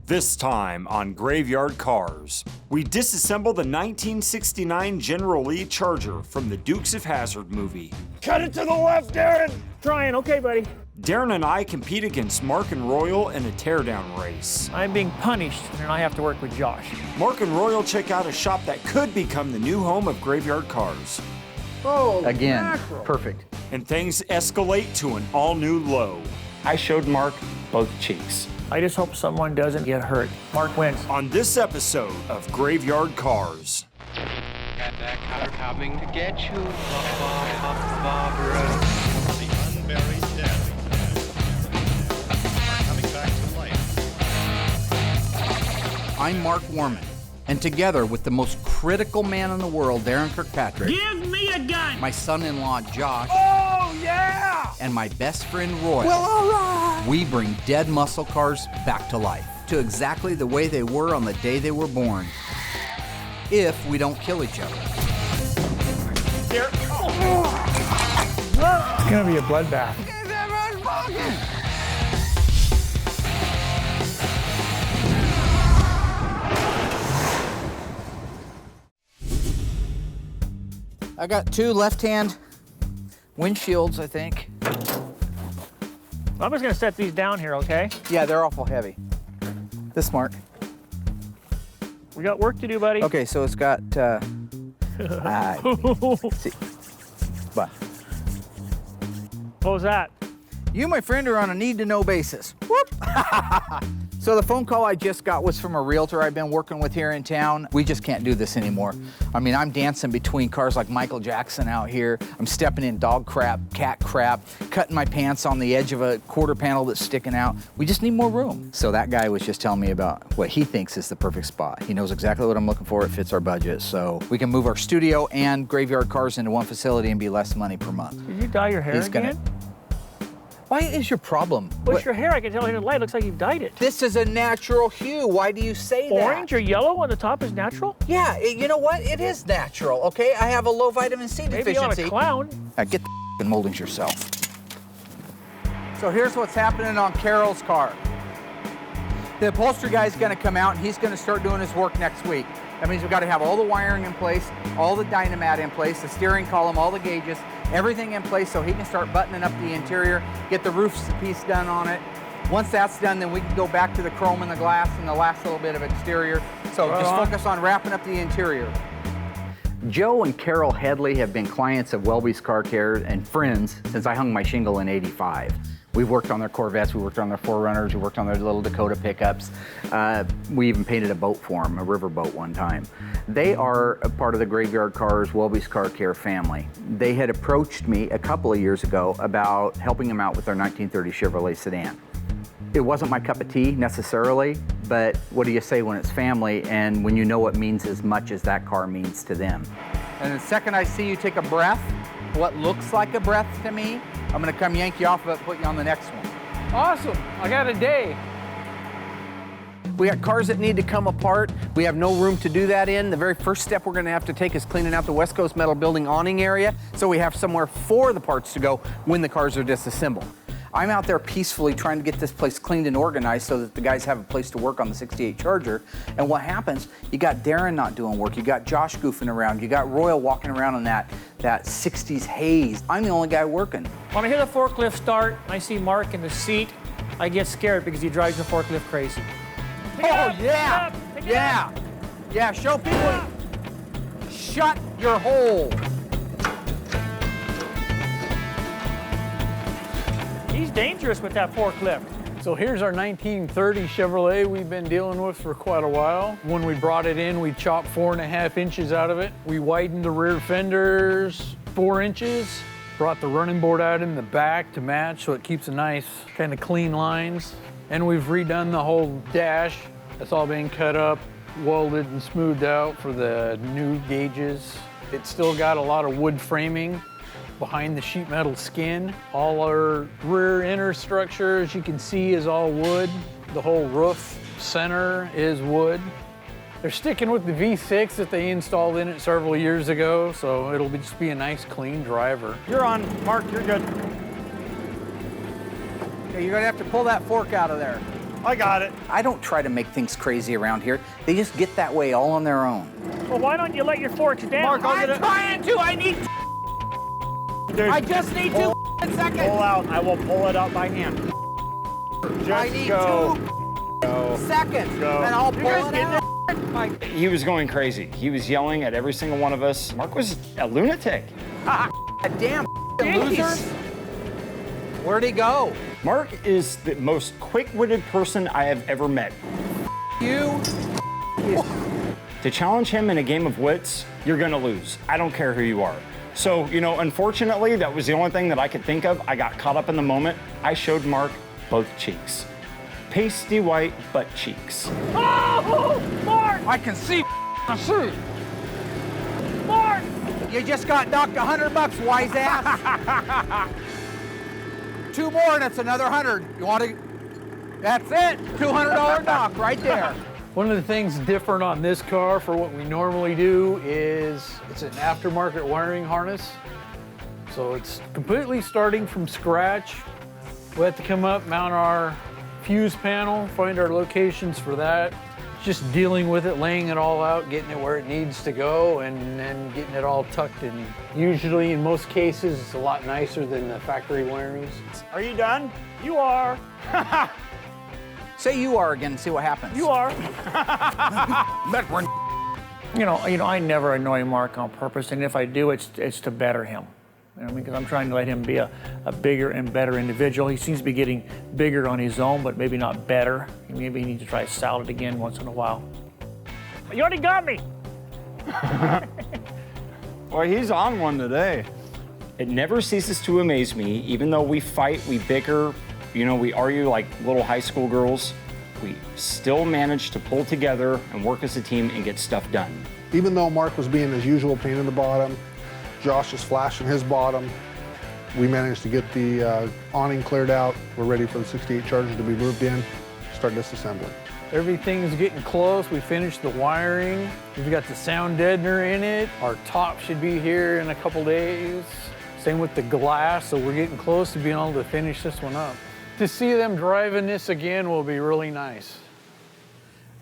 This time on Graveyard Carz, we disassemble the 1969 General Lee Charger from the Dukes of Hazzard movie. Cut it to the left, Daren! Trying, okay, buddy. Daren and I compete against Mark and Royal in a teardown race. I'm being punished, and I have to work with Josh. Mark and Royal check out a shop that could become the new home of Graveyard Carz. Oh, again, mackerel. perfect. And things escalate to an all-new low. I showed Mark both cheeks. I just hope someone doesn't get hurt. Mark wins. On this episode of Graveyard Carz. Got that car coming to get you, Barbara. The unburied dead are coming back to life. I'm Mark Warman, and together with the most critical man in the world, Daren Kirkpatrick, Give me a gun! my son-in-law, Josh, Oh, yeah! and my best friend, Roy, Well, all right. we bring dead muscle cars back to life, to exactly the way they were on the day they were born, if we don't kill each other. It's gonna be a bloodbath. I got two left-hand windshields, I think. I'm just gonna set these down here, okay? Yeah, they're awful heavy. This Mark. We got work to do, buddy. Okay, so it's got, see. But What was that? you, my friend, are on a need-to-know basis. Whoop! So the phone call I just got was from a realtor I've been working with here in town. We just can't do this anymore. I mean, I'm dancing between cars like Michael Jackson out here. I'm stepping in dog crap, cat crap, cutting my pants on the edge of a quarter panel that's sticking out. We just need more room. So that guy was just telling me about what he thinks is the perfect spot. He knows exactly what I'm looking for. It fits our budget. So we can move our studio and Graveyard Carz into one facility and be less money per month. Did you dye your hair again? Why is your problem? What's your hair? I can tell in the light. Looks like you've dyed it. This is a natural hue. Why do you say that? Orange or yellow on the top is natural? Yeah, you know what? It is natural, okay? I have a low vitamin C Maybe on deficiency. a clown. Get the f***ing moldings yourself. So here's what's happening on Carol's car. The upholstery guy's gonna come out and he's gonna start doing his work next week. That means we've got to have all the wiring in place, all the dynamat in place, the steering column, all the gauges, everything in place so he can start buttoning up the interior, get the roof piece done on it. Once that's done, then we can go back to the chrome and the glass and the last little bit of exterior. So just focus on wrapping up the interior. Joe and Carol Headley have been clients of Welby's Car Care and friends since I hung my shingle in '85. We've worked on their Corvettes, we worked on their 4Runners, we worked on their little Dakota pickups. We even painted a boat for them, a river boat one time. They are a part of the Graveyard Carz, Welby's Car Care family. They had approached me a couple of years ago about helping them out with their 1930 Chevrolet sedan. It wasn't my cup of tea necessarily, but what do you say when it's family and when you know it means as much as that car means to them? And the second I see you take a breath, what looks like a breath to me, I'm gonna come yank you off of it and put you on the next one. Awesome. I got a day. We got cars that need to come apart. We have no room to do that in. The very first step we're gonna have to take is cleaning out the West Coast Metal Building awning area so we have somewhere for the parts to go when the cars are disassembled. I'm out there peacefully trying to get this place cleaned and organized so that the guys have a place to work on the 68 Charger. And what happens, you got Daren not doing work, you got Josh goofing around, you got Royal walking around in that 60s haze. I'm the only guy working. When I hear the forklift start, I see Mark in the seat, I get scared because he drives the forklift crazy. Oh, yeah, yeah, yeah, show people, shut your hole. He's dangerous with that forklift. So here's our 1930 Chevrolet we've been dealing with for quite a while. When we brought it in, we chopped 4.5 inches out of it. We widened the rear fenders 4 inches, brought the running board out in the back to match so it keeps a nice kind of clean lines. And we've redone the whole dash. That's all being cut up, welded and smoothed out for the new gauges. It's still got a lot of wood framing behind the sheet metal skin. All our rear inner structure, as you can see, is all wood. The whole roof center is wood. They're sticking with the V6 that they installed in it several years ago, so it'll just be a nice, clean driver. You're on, Mark, you're good. Okay, you're gonna have to pull that fork out of there. I got it. I don't try to make things crazy around here. They just get that way all on their own. Well, why don't you let your forks down? Mark, I'll get it. Trying to. I need. Dude, I just need 2 seconds. pull out. I will pull it out by hand. Just I need go. 2 seconds, Go. and I'll pull it out. He was going crazy. He was yelling at every single one of us. Mark was a lunatic. Damn losers. Where'd he go? Mark is the most quick-witted person I have ever met. You. To challenge him in a game of wits, you're gonna lose. I don't care who you are. So, unfortunately, that was the only thing that I could think of. I got caught up in the moment. I showed Mark both cheeks. Pasty white butt cheeks. Oh, Mark! I can see. Mark! You just got docked $100, wise ass. 2 more, and it's another 100. You want to? That's it. $200 dock right there. One of the things different on this car for what we normally do is it's an aftermarket wiring harness. So it's completely starting from scratch. We have to come up, mount our fuse panel, find our locations for that. Just dealing with it, laying it all out, getting it where it needs to go, and then getting it all tucked in. Usually, in most cases, it's a lot nicer than the factory wirings. Are you done? You are. Say you are again and see what happens. You are. But we're I never annoy Mark on purpose, and if I do, it's to better him. Because I'm trying to let him be a bigger and better individual. He seems to be getting bigger on his own, but maybe not better. Maybe he needs to try salad again once in a while. You already got me. Well, he's on one today. It never ceases to amaze me, even though we fight, we bicker, we argue like little high school girls, we still manage to pull together and work as a team and get stuff done. Even though Mark was being his usual pain in the bottom, Josh is flashing his bottom, we managed to get the awning cleared out. We're ready for the 68 Charger to be moved in, start disassembling. Everything's getting close. We finished the wiring. We've got the sound deadener in it. Our top should be here in a couple days. Same with the glass, so we're getting close to being able to finish this one up. To see them driving this again will be really nice.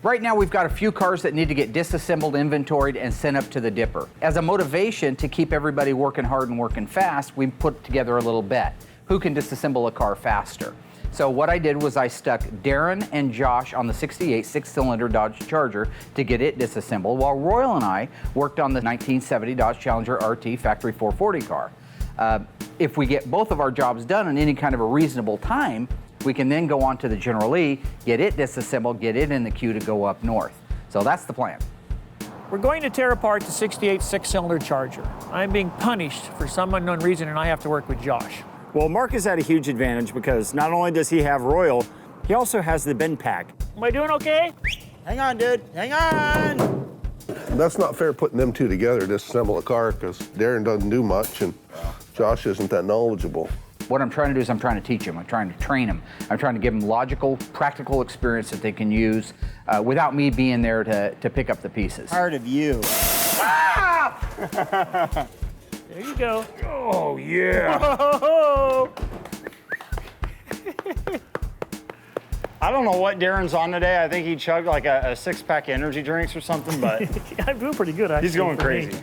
Right now, we've got a few cars that need to get disassembled, inventoried, and sent up to the dipper. As a motivation to keep everybody working hard and working fast, we put together a little bet. Who can disassemble a car faster? So what I did was I stuck Daren and Josh on the 68 6-cylinder Dodge Charger to get it disassembled, while Royal and I worked on the 1970 Dodge Challenger RT factory 440 car. If we get both of our jobs done in any kind of a reasonable time, we can then go on to the General E, get it disassembled, get it in the queue to go up north. So that's the plan. We're going to tear apart the 68 6-cylinder Charger. I'm being punished for some unknown reason, and I have to work with Josh. Well, Mark is at a huge advantage because not only does he have Royal, he also has the bin pack. Am I doing okay? Hang on, dude. Hang on. That's not fair putting them two together to disassemble a car because Daren doesn't do much and Josh isn't that knowledgeable. What I'm trying to do is I'm trying to teach them. I'm trying to train them. I'm trying to give them logical, practical experience that they can use without me being there to pick up the pieces. Tired of you. Ah! There you go. Oh, yeah. Whoa. I don't know what Daren's on today. I think he chugged like a 6-pack of energy drinks or something, but I'm doing pretty good, actually. he's going crazy.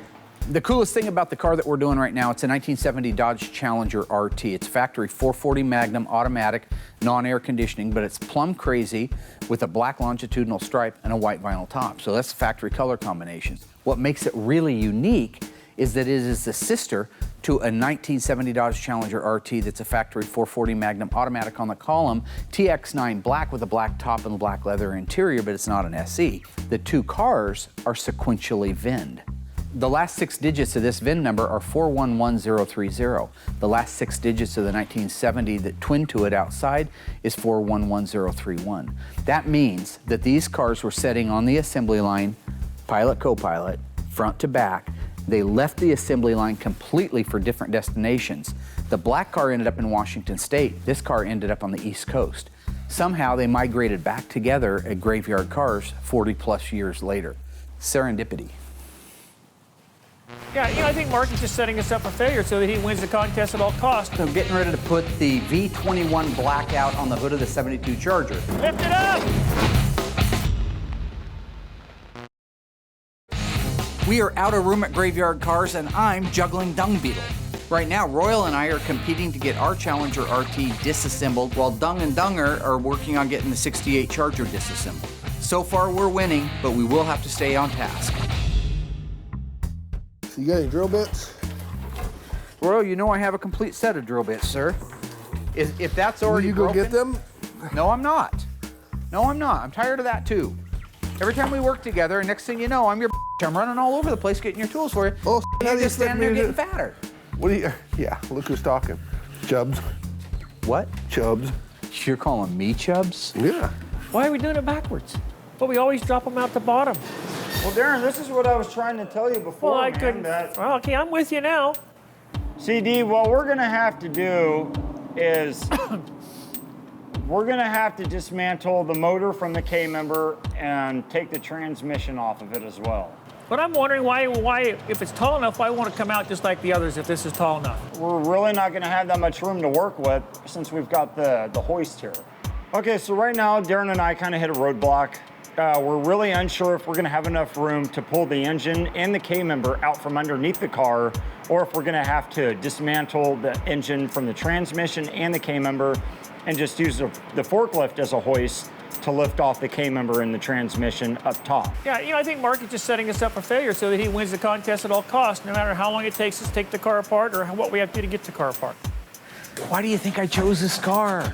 The coolest thing about the car that we're doing right now, it's a 1970 Dodge Challenger RT. It's factory 440 Magnum automatic, non-air conditioning, but it's plumb crazy with a black longitudinal stripe and a white vinyl top. So that's the factory color combination. What makes it really unique is that it is the sister to a 1970 Dodge Challenger RT that's a factory 440 Magnum automatic on the column, TX9 black with a black top and black leather interior, but it's not an SE. The two cars are sequentially VIN'd. The last 6 digits of this VIN number are 411030. The last 6 digits of the 1970 that twin to it outside is 411031. That means that these cars were sitting on the assembly line, pilot, co-pilot, front to back. They left the assembly line completely for different destinations. The black car ended up in Washington State. This car ended up on the East Coast. Somehow they migrated back together at Graveyard Carz 40 plus years later. Serendipity. Yeah, I think Mark is just setting us up for failure so that he wins the contest at all costs. So getting ready to put the V21 blackout on the hood of the 72 Charger. Lift it up! We are out of room at Graveyard Carz, and I'm juggling Dung Beetle. Right now, Royal and I are competing to get our Challenger RT disassembled, while Dung and Dunger are working on getting the 68 Charger disassembled. So far, we're winning, but we will have to stay on task. You got any drill bits? Royal, you know I have a complete set of drill bits, sir. If that's already Will you go broken, get them? No, I'm not. No, I'm not. I'm tired of that, too. Every time we work together, and next thing you know, I'm your I'm running all over the place getting your tools for you. Oh, and you're just standing there getting fatter. What do you, yeah, look who's talking. Chubbs. What? Chubbs. You're calling me Chubbs? Yeah. Why are we doing it backwards? Well, we always drop them out the bottom. Well, Daren, this is what I was trying to tell you before, Well, I man, couldn't. that- Well, okay, I'm with you now. CD, what we're gonna have to do is we're gonna have to dismantle the motor from the K-member and take the transmission off of it as well. But I'm wondering why, if it's tall enough, why won't it come out just like the others if this is tall enough? We're really not gonna have that much room to work with since we've got the hoist here. Okay, so right now, Daren and I kind of hit a roadblock. We're really unsure if we're gonna have enough room to pull the engine and the K-member out from underneath the car, or if we're gonna have to dismantle the engine from the transmission and the K-member and just use the forklift as a hoist to lift off the K-member and the transmission up top. Yeah, I think Mark is just setting us up for failure so that he wins the contest at all costs, no matter how long it takes us to take the car apart or what we have to do to get the car apart. Why do you think I chose this car?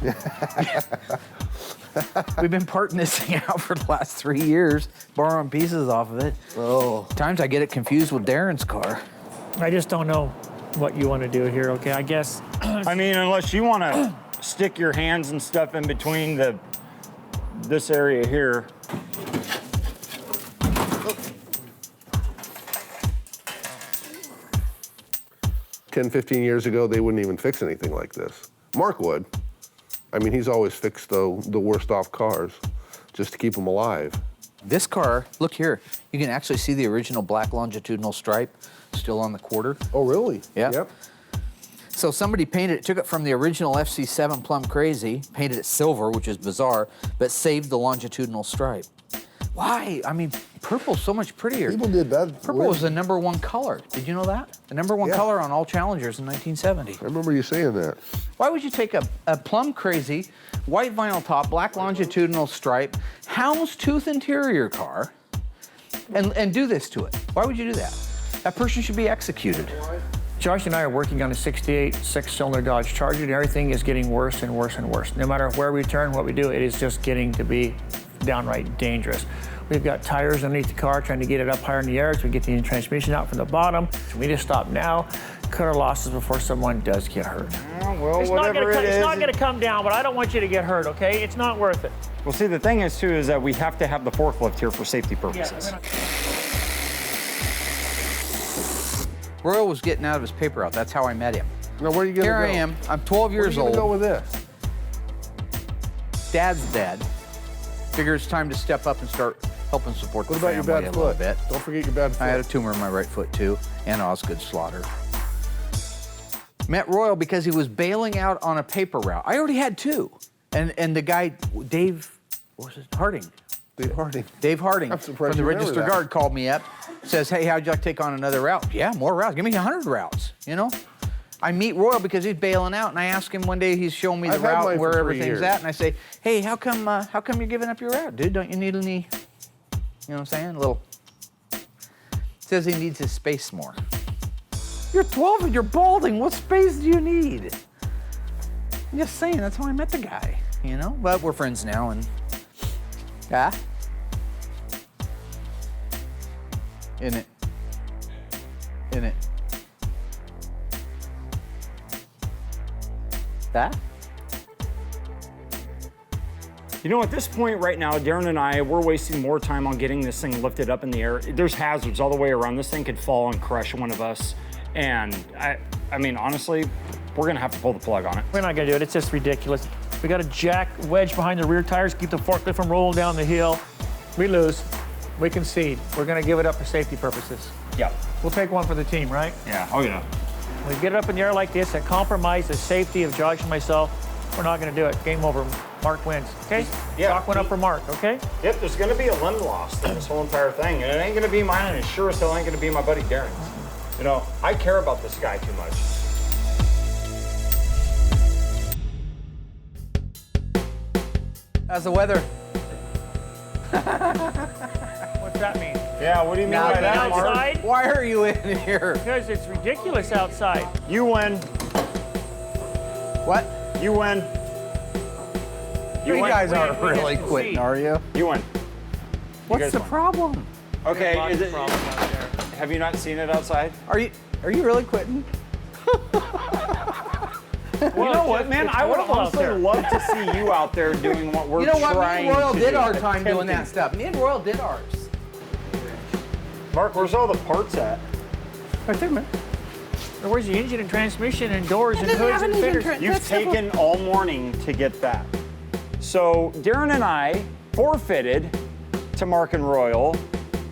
We've been parting this thing out for the last 3 years, borrowing pieces off of it. Oh. Times I get it confused with Darren's car. I just don't know what you want to do here, okay? I guess. I mean, unless you wanna stick your hands and stuff in between this area here. 10, 15 years ago, they wouldn't even fix anything like this. Mark would. I mean, he's always fixed the worst off cars just to keep them alive. This car, look here, you can actually see the original black longitudinal stripe still on the quarter. Oh, really? Yeah. Yep. So somebody painted it, took it from the original FC7 Plum Crazy, painted it silver, which is bizarre, but saved the longitudinal stripe. Why? I mean, purple's so much prettier. People did that. Purple was the #1 color. Did you know that? The #1 Yeah. color on all Challengers in 1970. I remember you saying that. Why would you take a Plum Crazy, white vinyl top, black longitudinal stripe, houndstooth interior car, and do this to it? Why would you do that? That person should be executed. Josh and I are working on a 68 six-cylinder Dodge Charger, and everything is getting worse and worse and worse. No matter where we turn, what we do, it is just getting to be downright dangerous. We've got tires underneath the car trying to get it up higher in the air so we get the transmission out from the bottom. So we need to stop now, cut our losses before someone does get hurt. Well, It's not gonna come down, but I don't want you to get hurt, okay? It's not worth it. Well, see, the thing is, too, is that we have to have the forklift here for safety purposes. Royal was getting out of his paper route. That's how I met him. Now, where are you gonna Here go? I am. I'm 12 years Where are you old. gonna go with this? Dad's dead. Figure it's time to step up and start helping support What the about your family bad a little foot? bit. Don't forget your bad foot. I had a tumor in my right foot too, and Osgood slaughter. Met Royal because he was bailing out on a paper route. I already had two, and the guy Dave, what was it? Harding. Dave Harding. Dave Harding I'm surprised from the you remember Register that. Guard called me up, says, "Hey, how'd you like to take on another route?" Yeah, more routes. Give me 100 routes. You know. I meet Royal because he's bailing out, and I ask him one day. He's showing me the I've had route mine where for 3 everything's years. at, and I say, "Hey, how come you're giving up your route, dude? Don't you need any?" You know what I'm saying? A little. Says he needs his space more. You're 12 and you're balding. What space do you need? I'm just saying. That's how I met the guy. You know. But we're friends now, and yeah. In it. That? You know, at this point right now, Daren and I, we're wasting more time on getting this thing lifted up in the air. There's hazards all the way around. This thing could fall and crush one of us. And I mean, honestly, we're gonna have to pull the plug on it. We're not gonna do it. It's just ridiculous. We got a jack wedge behind the rear tires, keep the forklift from rolling down the hill. We lose. We concede. We're gonna give it up for safety purposes. Yep. We'll take one for the team, right? Yeah. Oh, yeah. We get it up in the air like this and compromise the safety of Josh and myself. We're not going to do it. Game over. Mark wins. Okay? Yeah. Chalk one up for Mark, okay? Yep, there's going to be a limb lost in this whole entire thing, and it ain't going to be mine, and it sure as hell ain't going to be my buddy Daren's. You know, I care about this guy too much. How's the weather? What's that mean? Yeah, what do you mean by that, Mark? Outside? Why are you in here? Because it's ridiculous outside. You win. What? You win. You win. guys aren't we really can quitting, see. are you? You win. What's guys the won. problem? Okay, Lots is of it, problems out there. have you not seen it outside? Are you really quitting? You know what, man? I would honestly love to see you out there doing what we're You know what? Me trying and Royal to did do. our time doing that Attempting. stuff. Me and Royal did ours. Mark, where's all the parts at? Right there, man. Where's the engine and transmission and doors and doesn't hoods have and an engine fitters? You've taken all morning to get that. So Daren and I forfeited to Mark and Royal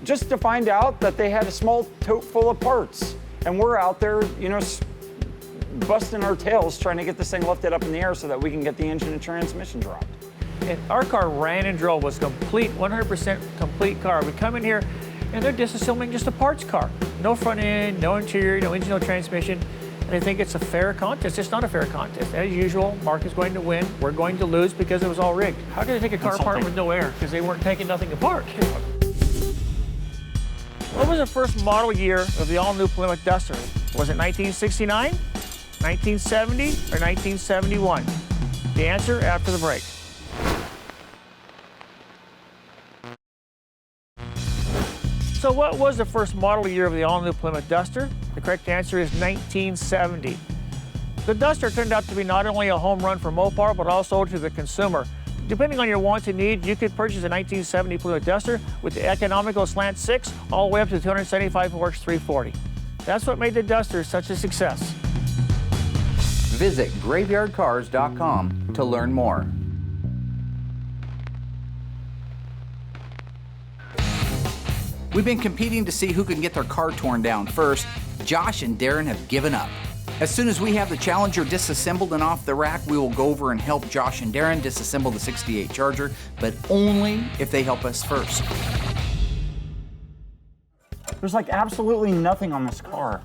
just to find out that they had a small tote full of parts. And we're out there, you know, busting our tails trying to get this thing lifted up in the air so that we can get the engine and transmission dropped. And our car ran and drove, was complete, 100% complete car. We come in here and they're disassembling just a parts car. No front end, no interior, no engine, no transmission. And they think it's a fair contest. It's not a fair contest. As usual, Mark is going to win. We're going to lose because it was all rigged. How could they take a car apart with no air? Because they weren't taking nothing apart. What was the first model year of the all-new Plymouth Duster? Was it 1969, 1970, or 1971? The answer after the break. So what was the first model year of the all-new Plymouth Duster? The correct answer is 1970. The Duster turned out to be not only a home run for Mopar, but also to the consumer. Depending on your wants and needs, you could purchase a 1970 Plymouth Duster with the economical slant 6 all the way up to 275 horse 340. That's what made the Duster such a success. Visit graveyardcars.com to learn more. We've been competing to see who can get their car torn down first. Josh and Daren have given up. As soon as we have the Challenger disassembled and off the rack, we will go over and help Josh and Daren disassemble the 68 Charger, but only if they help us first. There's like absolutely nothing on this car.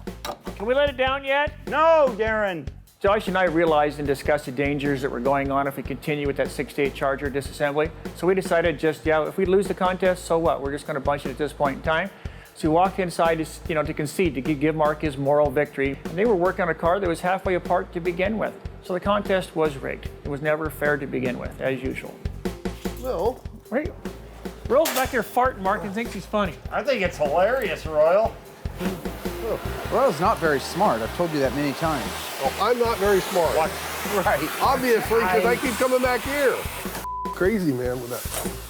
Can we let it down yet? No, Daren. Josh and I realized and discussed the dangers that were going on if we continue with that 68 Charger disassembly. So we decided if we lose the contest, so what? We're just going to bunch it at this point in time. So we walked inside to concede, to give Mark his moral victory. And they were working on a car that was halfway apart to begin with. So the contest was rigged. It was never fair to begin with, as usual. No. Right? Royal's back here farting, Mark, and thinks he's funny. I think it's hilarious, Royal. Royal's not very smart. I've told you that many times. Well, I'm not very smart. What? Right. Obviously, because I keep coming back here. Crazy, man, with that.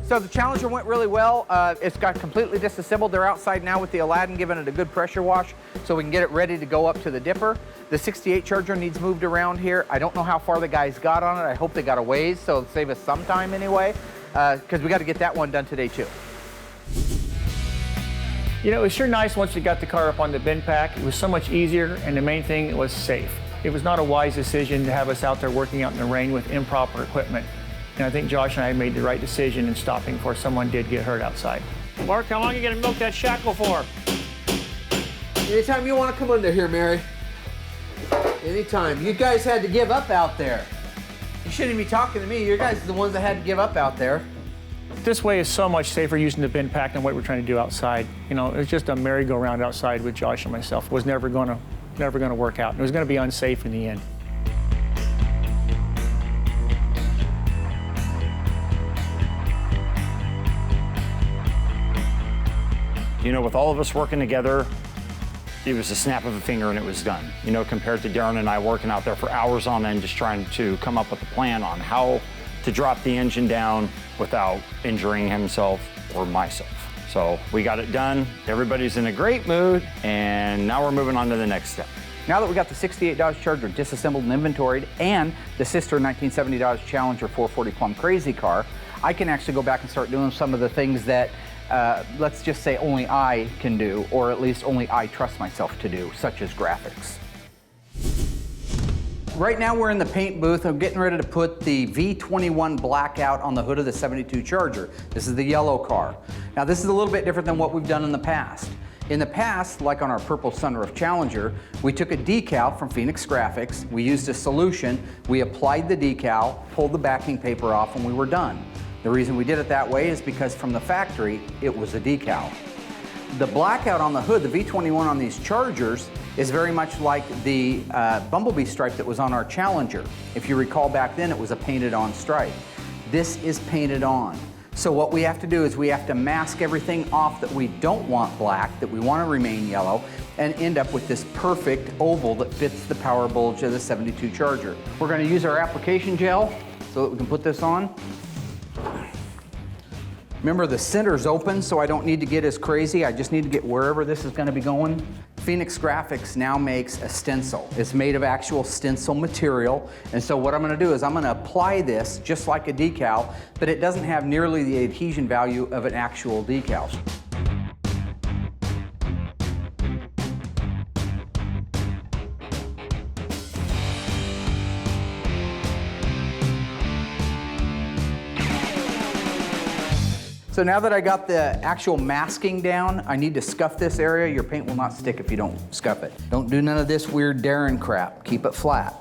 So the Challenger went really well. It's got completely disassembled. They're outside now with the Aladdin, giving it a good pressure wash so we can get it ready to go up to the dipper. The 68 Charger needs moved around here. I don't know how far the guys got on it. I hope they got a ways, so it'll save us some time anyway, because we got to get that one done today too. You know, it was sure nice once we got the car up on the bin pack. It was so much easier, and the main thing, it was safe. It was not a wise decision to have us out there working out in the rain with improper equipment. And I think Josh and I made the right decision in stopping before someone did get hurt outside. Mark, how long are you gonna milk that shackle for? Anytime you want to come under here, Mary. Anytime. You guys had to give up out there. You shouldn't be talking to me. You guys are the ones that had to give up out there. This way is so much safer using the bin pack than what we're trying to do outside. You know, it was just a merry-go-round outside with Josh and myself. It was never gonna work out. It was gonna be unsafe in the end. You know, with all of us working together, it was a snap of a finger and it was done. You know, compared to Daren and I working out there for hours on end, just trying to come up with a plan on how to drop the engine down without injuring himself or myself. So we got it done. Everybody's in a great mood, and now we're moving on to the next step. Now that we got the 68 Dodge Charger disassembled and inventoried and the sister 1970 Dodge Challenger 440 Plum Crazy car, I can actually go back and start doing some of the things that, let's just say only I can do, or at least only I trust myself to do, such as graphics. Right now we're in the paint booth. I'm getting ready to put the V21 blackout on the hood of the 72 Charger. This is the yellow car. Now this is a little bit different than what we've done in the past. In the past, like on our purple sunroof Challenger, we took a decal from Phoenix Graphics, we used a solution, we applied the decal, pulled the backing paper off, and we were done. The reason we did it that way is because from the factory, it was a decal. The blackout on the hood, the V21 on these Chargers, is very much like the bumblebee stripe that was on our Challenger. If you recall back then, it was a painted on stripe. This is painted on. So what we have to do is we have to mask everything off that we don't want black, that we want to remain yellow, and end up with this perfect oval that fits the power bulge of the 72 Charger. We're going to use our application gel so that we can put this on. Remember, the center's open, so I don't need to get as crazy. I just need to get wherever this is going to be going. Phoenix Graphics now makes a stencil. It's made of actual stencil material, and so what I'm going to do is I'm going to apply this just like a decal, but it doesn't have nearly the adhesion value of an actual decal. So now that I got the actual masking down, I need to scuff this area. Your paint will not stick if you don't scuff it. Don't do none of this weird Daren crap. Keep it flat.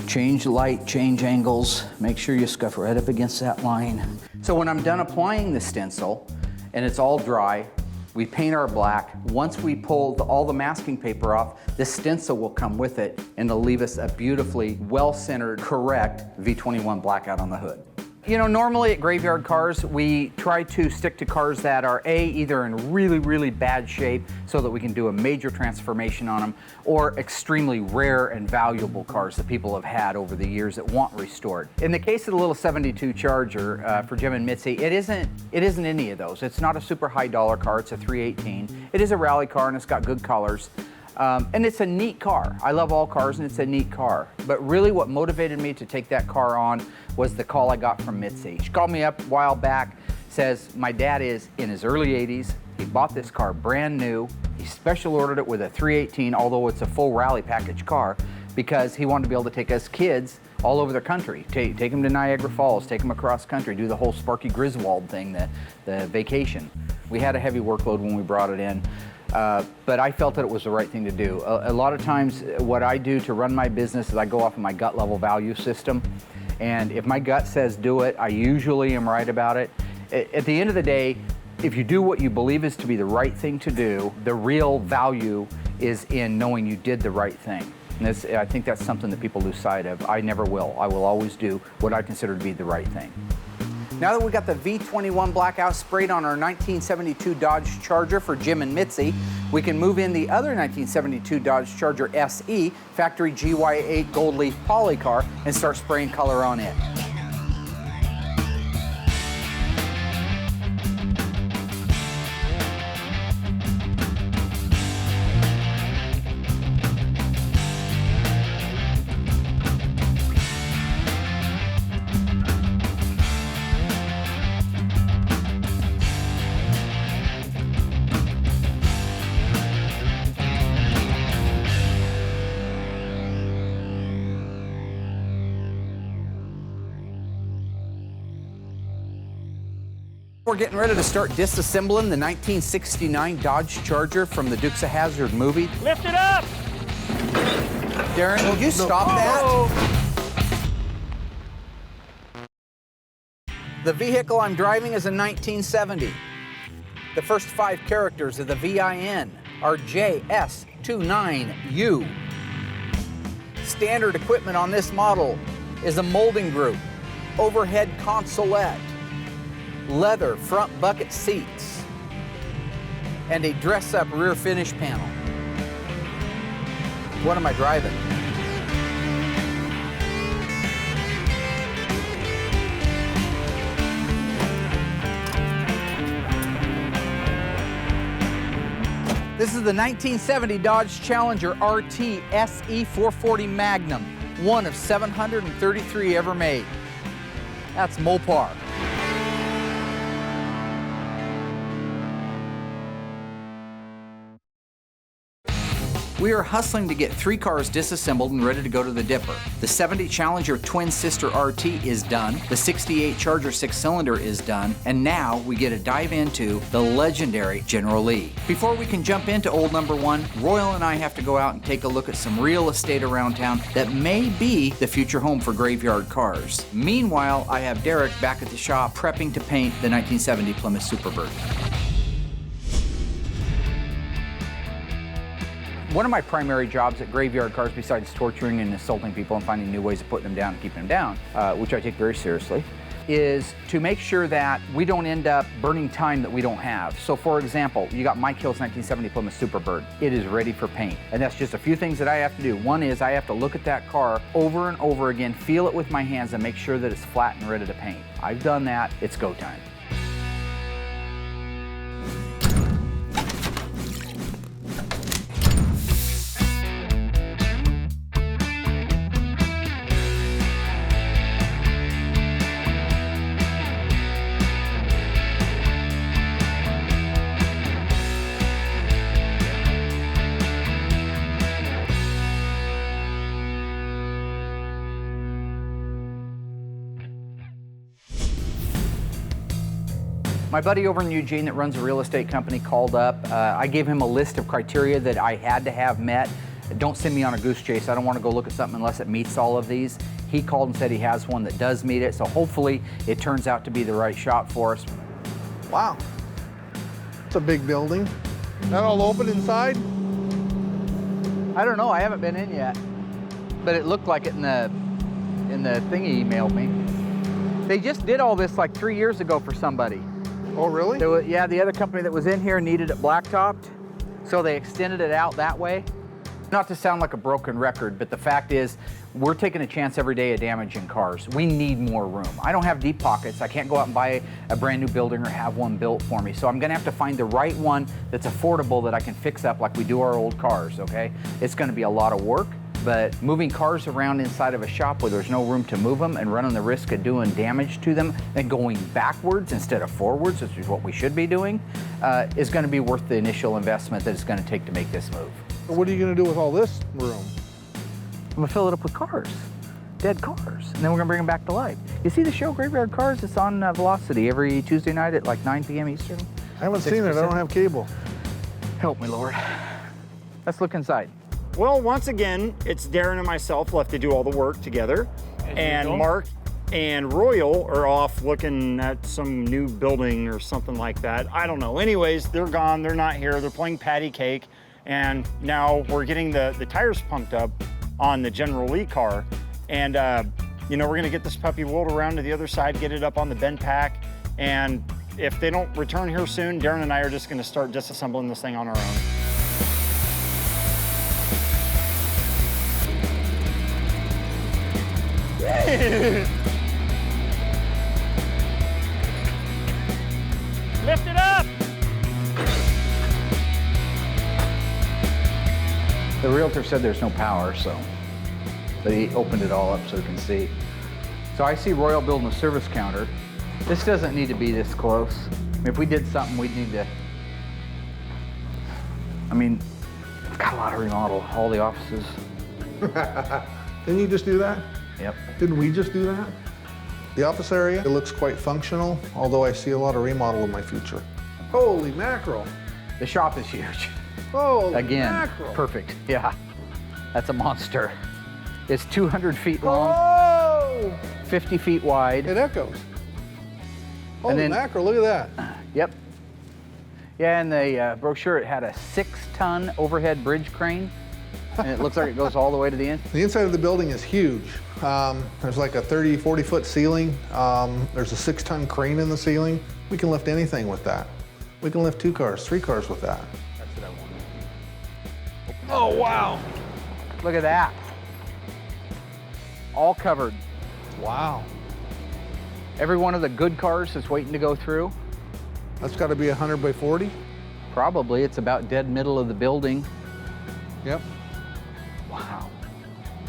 Change light, change angles. Make sure you scuff right up against that line. So when I'm done applying the stencil and it's all dry, we paint our black. Once we pull all the masking paper off, this stencil will come with it and it'll leave us a beautifully well-centered, correct V21 blackout on the hood. You know, normally at Graveyard Cars, we try to stick to cars that are either in really, really bad shape so that we can do a major transformation on them, or extremely rare and valuable cars that people have had over the years that want restored. In the case of the little 72 Charger for Jim and Mitzi, it isn't any of those. It's not a super high dollar car, it's a 318. It is a rally car and it's got good colors. And it's a neat car. I love all cars and it's a neat car. But really what motivated me to take that car on was the call I got from Mitzi. She called me up a while back, says my dad is in his early 80s. He bought this car brand new. He special ordered it with a 318, although it's a full rally package car, because he wanted to be able to take us kids all over the country. Take them to Niagara Falls, take them across country, do the whole Sparky Griswold thing, the vacation. We had a heavy workload when we brought it in. But I felt that it was the right thing to do. A lot of times what I do to run my business is I go off of my gut level value system. And if my gut says do it, I usually am right about it. At the end of the day, if you do what you believe is to be the right thing to do, the real value is in knowing you did the right thing. And I think that's something that people lose sight of. I never will. I will always do what I consider to be the right thing. Now that we got the V21 blackout sprayed on our 1972 Dodge Charger for Jim and Mitzi, we can move in the other 1972 Dodge Charger SE factory GY8 gold leaf poly car and start spraying color on it. We're getting ready to start disassembling the 1969 Dodge Charger from the Dukes of Hazzard movie. Lift it up! Daren, would you stop that? The vehicle I'm driving is a 1970. The first 5 characters of the VIN are JS29U. Standard equipment on this model is a molding group, overhead consolette, leather front bucket seats, and a dress-up rear finish panel. What am I driving? This is the 1970 Dodge Challenger RT SE 440 Magnum, one of 733 ever made. That's Mopar. We are hustling to get 3 cars disassembled and ready to go to the dipper. The 70 Challenger twin sister RT is done, the 68 Charger 6-cylinder is done, and now we get to dive into the legendary General Lee. Before we can jump into old number 1, Royal and I have to go out and take a look at some real estate around town that may be the future home for Graveyard Cars. Meanwhile, I have Derek back at the shop prepping to paint the 1970 Plymouth Superbird. One of my primary jobs at Graveyard Cars, besides torturing and assaulting people and finding new ways of putting them down and keeping them down, which I take very seriously, is to make sure that we don't end up burning time that we don't have. So for example, you got Mike Hill's 1970 Plymouth Superbird. It is ready for paint. And that's just a few things that I have to do. One is I have to look at that car over and over again, feel it with my hands, and make sure that it's flat and ready to paint. I've done that. It's go time. My buddy over in Eugene that runs a real estate company called up. I gave him a list of criteria that I had to have met. Don't send me on a goose chase. I don't want to go look at something unless it meets all of these. He called and said he has one that does meet it, so hopefully it turns out to be the right shop for us. Wow. It's a big building. That all open inside? I don't know, I haven't been in yet, but it looked like it in the thing he emailed me. They just did all this like 3 years ago for somebody. Oh, really? Yeah, the other company that was in here needed it blacktopped, so they extended it out that way. Not to sound like a broken record, but the fact is, we're taking a chance every day of damaging cars. We need more room. I don't have deep pockets. I can't go out and buy a brand new building or have one built for me. So I'm gonna have to find the right one that's affordable that I can fix up like we do our old cars, okay? It's gonna be a lot of work, but moving cars around inside of a shop where there's no room to move them and running the risk of doing damage to them and going backwards instead of forwards, which is what we should be doing, is gonna be worth the initial investment that it's gonna take to make this move. What are you going to do with all this room? I'm gonna fill it up with cars, dead cars, and then we're gonna bring them back to life. You see the show Graveyard Cars? It's on Velocity every Tuesday night at like 9 p.m. Eastern. I haven't seen it. I don't have cable. Help me, Lord. Let's look inside. Well, once again, it's Darren and myself left to do all the work together. And Mark and Royal are off looking at some new building or something like that. I don't know. Anyways, they're gone. They're not here. They're playing patty cake. And now we're getting the tires pumped up on the General Lee car. And, you know, we're gonna get this puppy wheeled around to the other side, get it up on the bend pack. And if they don't return here soon, Darren and I are just gonna start disassembling this thing on our own. Lift it up! The realtor said there's no power, but he opened it all up so we can see. So I see Royal building a service counter. This doesn't need to be this close. I mean, if we did something, we'd need to, I mean, it's got a lot of remodel, all the offices. Didn't you just do that? Yep. Didn't we just do that? The office area, it looks quite functional, although I see a lot of remodel in my future. Holy mackerel. The shop is huge. Holy Again, mackerel. perfect, yeah. That's a monster. It's 200 feet long, Oh! 50 feet wide. It echoes. Holy then- mackerel, look at that. Yep. Yeah, in the brochure, it had a 6-ton overhead bridge crane, and it looks like it goes all the way to the end. The inside of the building is huge. There's like a 30, 40-foot ceiling. There's a 6-ton crane in the ceiling. We can lift anything with that. We can lift 2 cars, 3 cars with that. That's what I wanted. Oh, wow. Look at that. All covered. Wow. Every one of the good cars is waiting to go through. That's got to be 100 by 40. Probably. It's about dead middle of the building. Yep. Wow.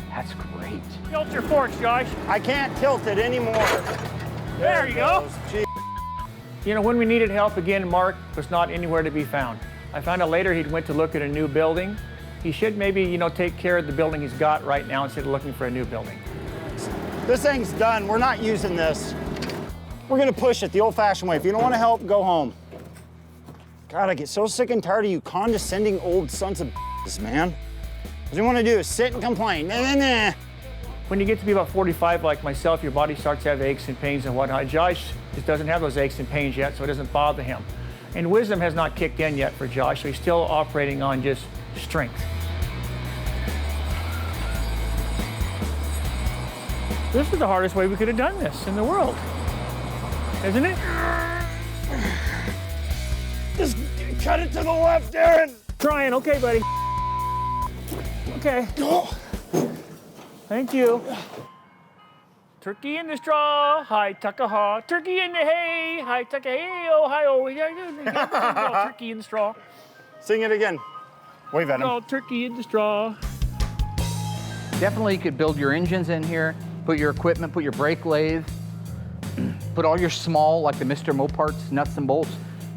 That's great. Tilt your forks, Josh. I can't tilt it anymore. There you go. Gee. You know, when we needed help again, Mark was not anywhere to be found. I found out later he'd went to look at a new building. He should maybe, you know, take care of the building he's got right now instead of looking for a new building. This thing's done. We're not using this. We're gonna push it the old-fashioned way. If you don't want to help, go home. God, I get so sick and tired of you condescending old sons of b****s, man. What you want to do is sit and complain. Nah, nah, nah. When you get to be about 45 like myself, your body starts to have aches and pains and whatnot. Josh just doesn't have those aches and pains yet, so it doesn't bother him. And wisdom has not kicked in yet for Josh, so he's still operating on just strength. This is the hardest way we could have done this in the world, isn't it? Just cut it to the left, Daren. Trying, okay, buddy. Okay. Thank you. Turkey in the straw, hi tuckahaw. Turkey in the hay, hi tucka hey oh hi oh. Turkey in the straw. Sing it again. Wave at him. Oh, turkey in the straw. Definitely you could build your engines in here, put your equipment, put your brake lathe, put all your small, like the Mr. Moparts, nuts and bolts.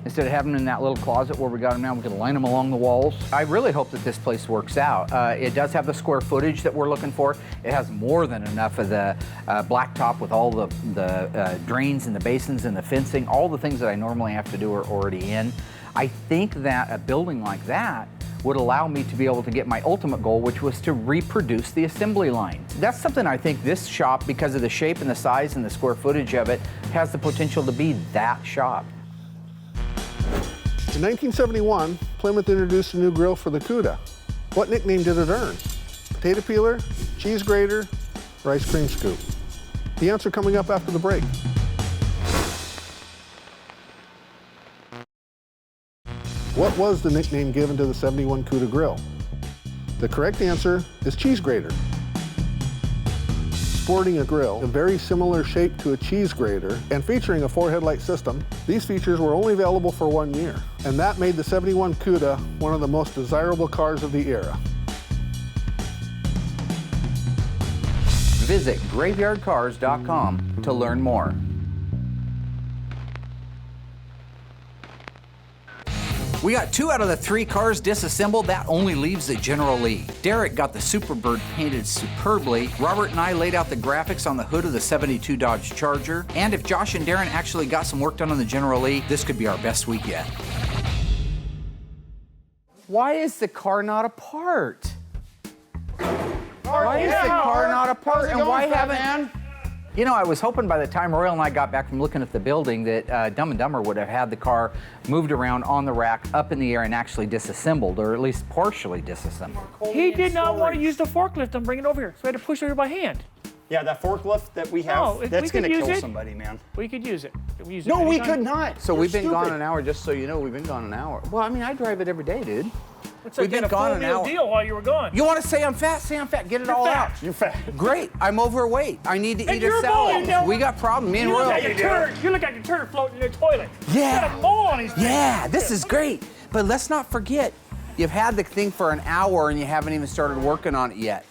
Instead of having them in that little closet where we got them now, we can line them along the walls. I really hope that this place works out. It does have the square footage that we're looking for. It has more than enough of the blacktop with all the drains and the basins and the fencing. All the things that I normally have to do are already in. I think that a building like that would allow me to be able to get my ultimate goal, which was to reproduce the assembly line. That's something I think this shop, because of the shape and the size and the square footage of it, has the potential to be that shop. In 1971, Plymouth introduced a new grill for the Cuda. What nickname did it earn? Potato peeler, cheese grater, or ice cream scoop? The answer coming up after the break. What was the nickname given to the 71 Cuda grill? The correct answer is cheese grater. Sporting a grill, a very similar shape to a cheese grater, and featuring a 4-headlight system, these features were only available for 1 year. And that made the 71 Cuda one of the most desirable cars of the era. Visit graveyardcars.com to learn more. We got 2 out of the 3 cars disassembled. That only leaves the General Lee. Derek got the Superbird painted superbly. Robert and I laid out the graphics on the hood of the 72 Dodge Charger. And if Josh and Daren actually got some work done on the General Lee, this could be our best week yet. Why is the car not apart? Why is the car not apart? And why haven't... You know, I was hoping by the time Royal and I got back from looking at the building that Dumb and Dumber would have had the car moved around on the rack, up in the air, and actually disassembled, or at least partially disassembled. He did not want to use the forklift and bring it over here, so we had to push it over by hand. Yeah, that forklift that we have, No, that's we going could to use kill it. somebody, man. We could use it. We use it No, we anytime. could not. So You're we've been gone stupid. an hour, just so you know, we've been gone an hour. Well, I mean, I drive it every day, dude. It's like We've been a gone full an meal hour. deal while you were gone. You want to say I'm fat? Say I'm fat. Get it all fat. out. You're fat. Great. I'm overweight. I need to And eat you're a a salad. bully, We got problems. Me and You look Royal. like a turd. You look like a turd floating in the toilet. Yeah. He's got a mole on his face. Yeah, this is great. But let's not forget, you've had the thing for an hour and you haven't even started working on it yet.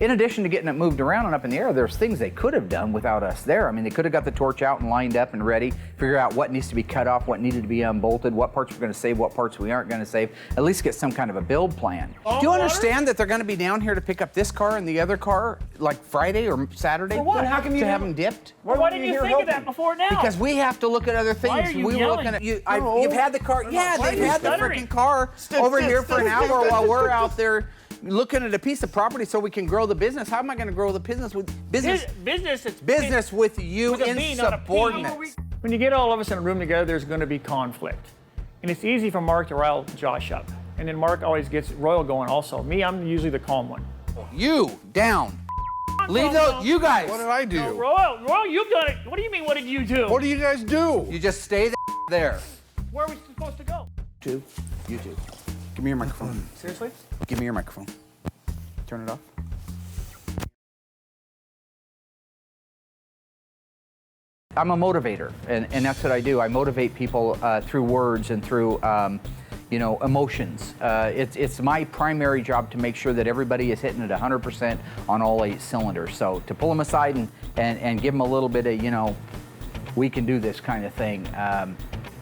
In addition to getting it moved around and up in the air, there's things they could have done without us there. I mean, they could have got the torch out and lined up and ready, figure out what needs to be cut off, what needed to be unbolted, what parts we're going to save, what parts we aren't going to save, at least get some kind of a build plan. Do you understand that they're going to be down here to pick up this car and the other car like Friday or Saturday? For what? Then How come you to have never- them dipped? Why didn't you think of that before now? Because we have to look at other things. Why are you we were yelling? looking at you. No. You've had the car. Yeah, Why are they've you had the stuttering? freaking car over here for an hour while we're out there looking at a piece of property so we can grow the business. How am I going to grow the business with business? Business with you with a in B, not a P. subordinates. When you get all of us in a room together, there's going to be conflict. And it's easy for Mark to rile Josh up. And then Mark always gets Royal going also. Me, I'm usually the calm one. You down. Leave those. You guys. What did I do? No, Royal, you've done it. What do you mean, what did you do? What do you guys do? You just stay there. Where are we supposed to go? You two. Give me your microphone. Seriously? Give me your microphone. Turn it off. I'm a motivator, and that's what I do. I motivate people through words and through, emotions. It's my primary job to make sure that everybody is hitting at 100% on all 8 cylinders. So to pull them aside and give them a little bit of, we can do this kind of thing,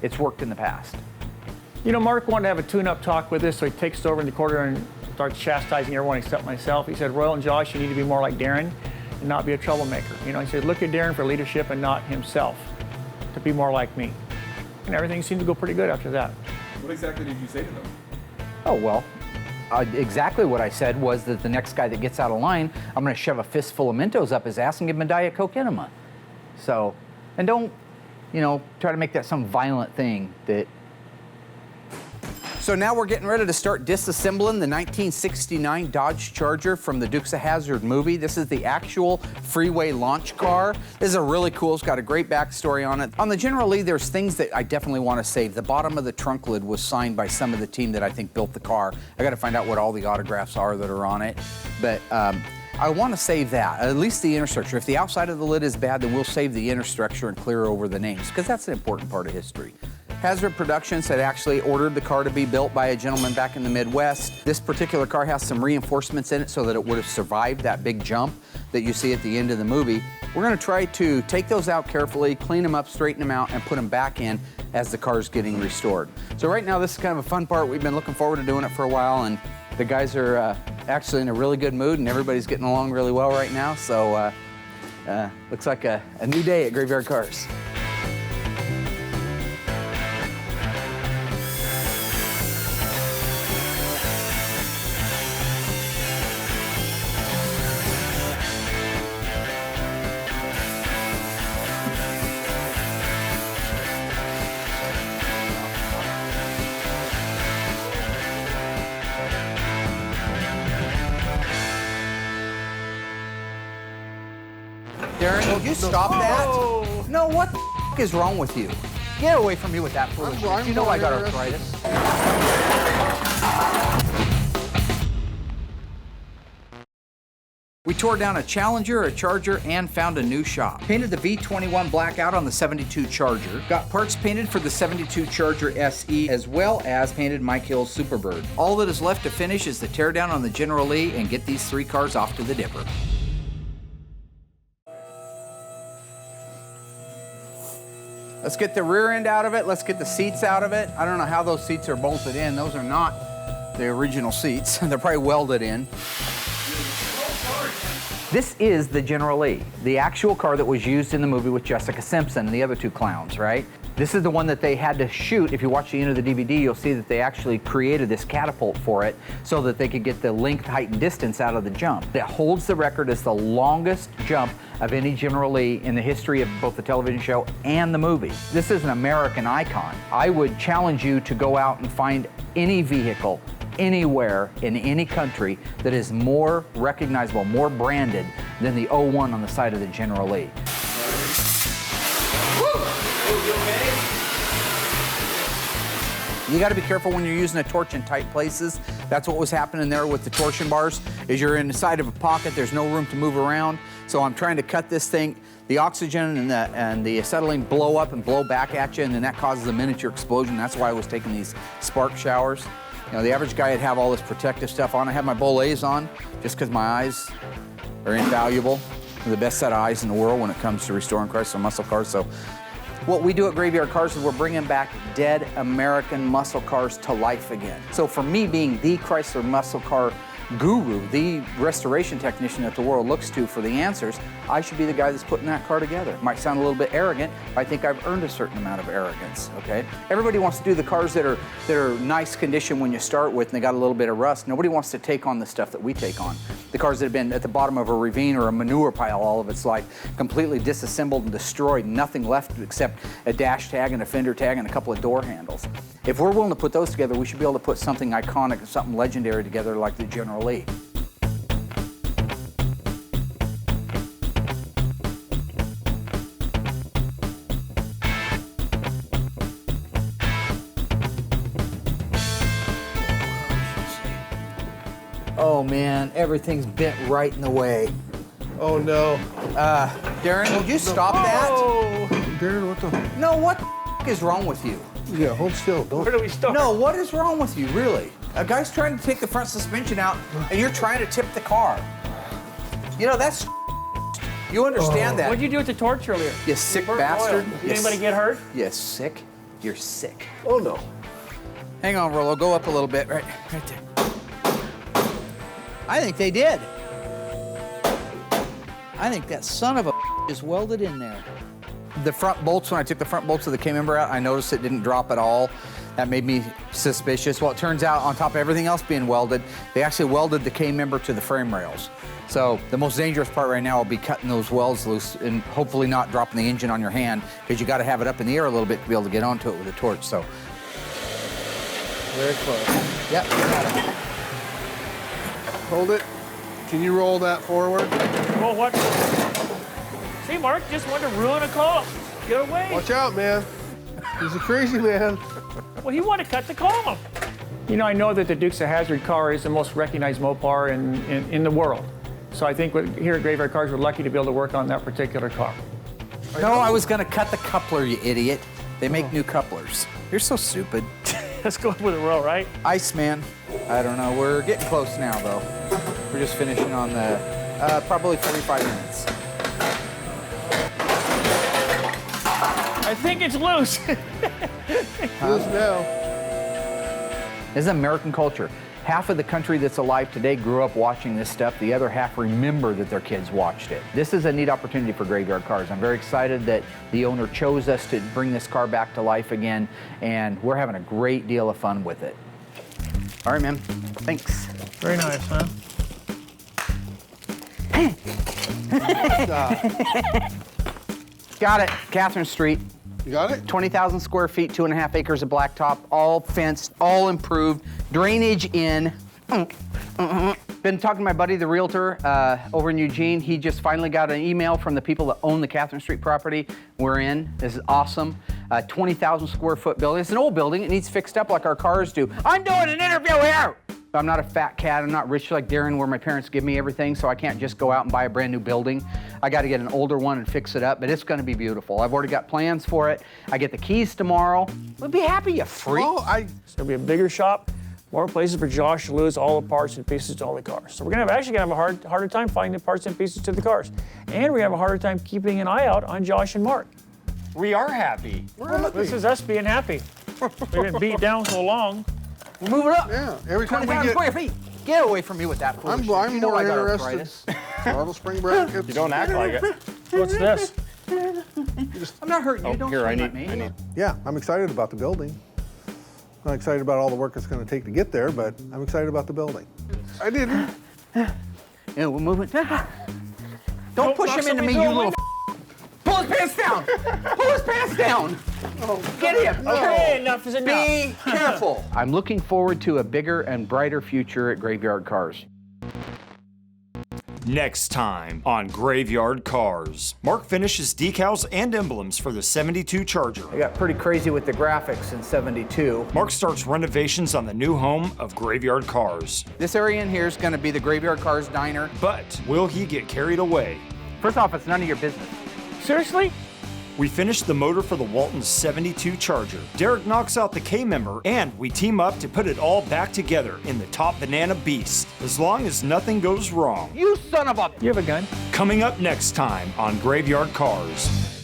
it's worked in the past. Mark wanted to have a tune-up talk with us, so he takes us over in the corner and starts chastising everyone except myself. He said, Royal and Josh, you need to be more like Daren and not be a troublemaker. He said, look at Daren for leadership and not himself, to be more like me. And everything seemed to go pretty good after that. What exactly did you say to them? Oh, well, exactly what I said was that the next guy that gets out of line, I'm going to shove a fistful of Mentos up his ass and give him a Diet Coke enema. So, and don't, try to make that some violent thing that... So now we're getting ready to start disassembling the 1969 Dodge Charger from the Dukes of Hazzard movie. This is the actual freeway launch car. This is a really cool, it's got a great backstory on it. On the General Lee, there's things that I definitely want to save. The bottom of the trunk lid was signed by some of the team that I think built the car. I got to find out what all the autographs are that are on it. But I want to save that, at least the inner structure. If the outside of the lid is bad, then we'll save the inner structure and clear over the names, because that's an important part of history. Hazzard Productions had actually ordered the car to be built by a gentleman back in the Midwest. This particular car has some reinforcements in it so that it would have survived that big jump that you see at the end of the movie. We're going to try to take those out carefully, clean them up, straighten them out, and put them back in as the car's getting restored. So right now, this is kind of a fun part. We've been looking forward to doing it for a while, and the guys are actually in a really good mood, and everybody's getting along really well right now. So looks like a new day at Graveyard Carz. Daren, will you stop that? No, what the f is wrong with you? Get away from me with that foolishness. You know I got arthritis. We tore down a Challenger, a Charger, and found a new shop. Painted the V21 black out on the 72 Charger. Got parts painted for the 72 Charger SE, as well as painted Mike Hill's Superbird. All that is left to finish is the teardown on the General Lee and get these 3 cars off to the dipper. Let's get the rear end out of it. Let's get the seats out of it. I don't know how those seats are bolted in. Those are not the original seats. They're probably welded in. This is the General Lee, the actual car that was used in the movie with Jessica Simpson and the other 2 clowns, right? This is the one that they had to shoot. If you watch the end of the DVD, you'll see that they actually created this catapult for it so that they could get the length, height, and distance out of the jump. It holds the record as the longest jump of any General Lee in the history of both the television show and the movie. This is an American icon. I would challenge you to go out and find any vehicle anywhere in any country that is more recognizable, more branded than the 01 on the side of the General Lee. You got to be careful when you're using a torch in tight places. That's what was happening there with the torsion bars, is you're inside of a pocket, there's no room to move around. So I'm trying to cut this thing. The oxygen and the acetylene blow up and blow back at you, and then that causes a miniature explosion. That's why I was taking these spark showers. The average guy would have all this protective stuff on. I have my Bolets on just because my eyes are invaluable. They're the best set of eyes in the world when it comes to restoring Chrysler muscle cars. So what we do at Graveyard Carz is we're bringing back dead American muscle cars to life again. So for me, being the Chrysler muscle car guru, the restoration technician that the world looks to for the answers, I should be the guy that's putting that car together. It might sound a little bit arrogant, but I think I've earned a certain amount of arrogance, okay? Everybody wants to do the cars that are nice condition when you start with and they got a little bit of rust. Nobody wants to take on the stuff that we take on. The cars that have been at the bottom of a ravine or a manure pile all of its life, completely disassembled and destroyed, nothing left except a dash tag and a fender tag and a couple of door handles. If we're willing to put those together, we should be able to put something iconic, something legendary together like the General Lee. Oh man, everything's bent right in the way. Oh no. Daren, will you stop that? Daren, what the? No, what the is wrong with you? Yeah, hold still. Don't. Where do we start? No, what is wrong with you, really? A guy's trying to take the front suspension out, and you're trying to tip the car. You know, that's... You understand that. What'd you do with the torch earlier? You sick bastard. Did anybody get hurt? You sick? You're sick. Oh no. Hang on, Rollo. Go up a little bit. Right there. I think they did. I think that son of a is welded in there. The front bolts, when I took the front bolts of the K-member out, I noticed it didn't drop at all. That made me suspicious. Well, it turns out, on top of everything else being welded, they actually welded the K-member to the frame rails. So the most dangerous part right now will be cutting those welds loose and hopefully not dropping the engine on your hand, because you got to have it up in the air a little bit to be able to get onto it with a torch. So Very close. yep, got it. Hold it. Can you roll that forward? Well, what? See, Mark just wanted to ruin a car. Get away. Watch out, man. He's a crazy man. Well, he wanted to cut the car. You know, I know that the Dukes of Hazzard car is the most recognized Mopar in the world. So I think here at Graveyard Carz, we're lucky to be able to work on that particular car. No, I was going to cut the coupler, you idiot. They make new couplers. You're so stupid. Let's go with a roll, right? Iceman. I don't know. We're getting close now, though. We're just finishing on the probably 45 minutes. I think it's loose. Loose now. This is American culture. Half of the country that's alive today grew up watching this stuff. The other half remember that their kids watched it. This is a neat opportunity for Graveyard Carz. I'm very excited that the owner chose us to bring this car back to life again, and we're having a great deal of fun with it. All right, man. Thanks. Very nice, huh? Got it. Catherine Street. You got it? 20,000 square feet, 2.5 acres of blacktop, all fenced, all improved, drainage in. Been talking to my buddy, the realtor over in Eugene. He just finally got an email from the people that own the Catherine Street property we're in. This is awesome. 20,000 square foot building. It's an old building. It needs fixed up like our cars do. I'm doing an interview here. I'm not a fat cat. I'm not rich like Daren, where my parents give me everything, so I can't just go out and buy a brand new building. I got to get an older one and fix it up, but it's going to be beautiful. I've already got plans for it. I get the keys tomorrow. We'll be happy, you freak. It's going to be a bigger shop, more places for Josh to lose all the parts and pieces to all the cars. So we're going to have a harder time finding the parts and pieces to the cars. And we have a harder time keeping an eye out on Josh and Mark. We are happy. This is us being happy. We've been beat down so long. We'll move it up. Yeah. Every time we 20,000 get. square feet. Get away from me with that foolishness. I'm you know more I got interested. arthritis. Throttle spring brackets. You don't act like it. What's this? I'm not hurting you. Don't Here, I swing need. at me. Yeah, I'm excited about the building. I'm not excited about all the work it's going to take to get there, but I'm excited about the building. I didn't. Yeah, we'll move it. Don't push him into me, you little. Pull his pants down. Pull his pants down. Get him. Okay, enough is enough. Be careful. I'm looking forward to a bigger and brighter future at Graveyard Carz. Next time on Graveyard Carz, Mark finishes decals and emblems for the 72 Charger. I got pretty crazy with the graphics in 72. Mark starts renovations on the new home of Graveyard Carz. This area in here is going to be the Graveyard Carz diner. But will he get carried away? First off, it's none of your business. Seriously? We finish the motor for the Walton 72 Charger. Derek knocks out the K-member, and we team up to put it all back together in the top banana beast, as long as nothing goes wrong. You son of a... You have a gun? Coming up next time on Graveyard Carz.